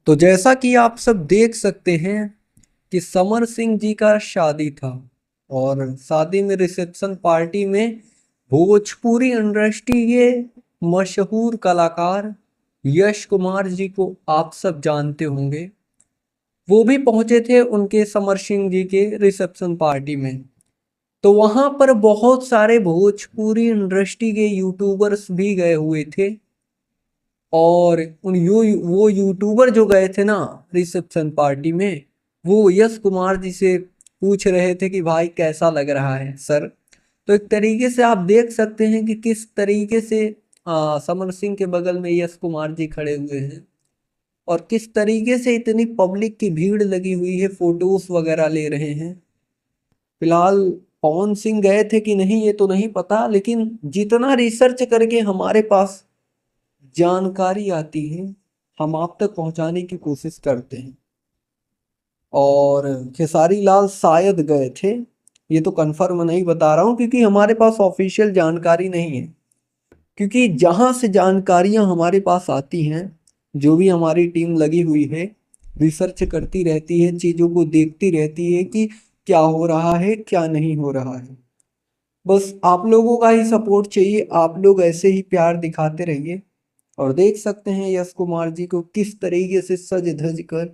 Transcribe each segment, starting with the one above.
तो जैसा कि आप सब देख सकते हैं कि समर सिंह जी का शादी था और शादी में रिसेप्शन पार्टी में भोजपुरी इंडस्ट्री के मशहूर कलाकार यश कुमार जी को आप सब जानते होंगे। वो भी पहुंचे थे उनके समर सिंह जी के रिसेप्शन पार्टी में। तो वहां पर बहुत सारे भोजपुरी इंडस्ट्री के यूट्यूबर्स भी गए हुए थे और वो यूट्यूबर जो गए थे ना रिसेप्शन पार्टी में, वो यश कुमार जी से पूछ रहे थे कि भाई कैसा लग रहा है सर। तो एक तरीके से आप देख सकते हैं कि किस तरीके से समर सिंह के बगल में यश कुमार जी खड़े हुए हैं और किस तरीके से इतनी पब्लिक की भीड़ लगी हुई है, फोटोज वगैरह ले रहे हैं। फिलहाल पवन सिंह गए थे कि नहीं ये तो नहीं पता, लेकिन जितना रिसर्च करके हमारे पास जानकारी आती है हम आप तक पहुंचाने की कोशिश करते हैं। और खेसारी लाल शायद गए थे, ये तो कंफर्म नहीं बता रहा हूँ क्योंकि हमारे पास ऑफिशियल जानकारी नहीं है। क्योंकि जहां से जानकारियां हमारे पास आती हैं, जो भी हमारी टीम लगी हुई है रिसर्च करती रहती है, चीजों को देखती रहती है कि क्या हो रहा है क्या नहीं हो रहा है। बस आप लोगों का ही सपोर्ट चाहिए, आप लोग ऐसे ही प्यार दिखाते रहिए। और देख सकते हैं यश कुमार जी को किस तरीके से सज धज कर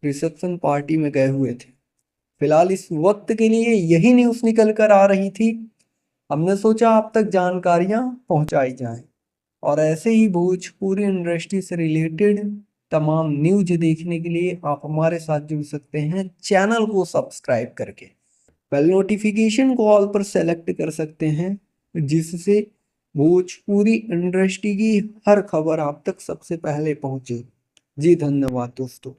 रिसेप्शन पार्टी में गए हुए थे। फिलहाल इस वक्त के लिए यही न्यूज़ निकल कर आ रही थी। हमने सोचा आप तक जानकारियां पहुंचाई जाएं और ऐसे ही भोजपुरी इंडस्ट्री से रिलेटेड तमाम न्यूज देखने के लिए आप हमारे साथ जुड़ सकते हैं चैनल को सब्सक्राइब करके। बेल नोटिफिकेशन को ऑल पर सेलेक्ट कर सकते हैं, जिससे भोजपुरी इंडस्ट्री की हर खबर आप तक सबसे पहले पहुंचे। जी धन्यवाद दोस्तों।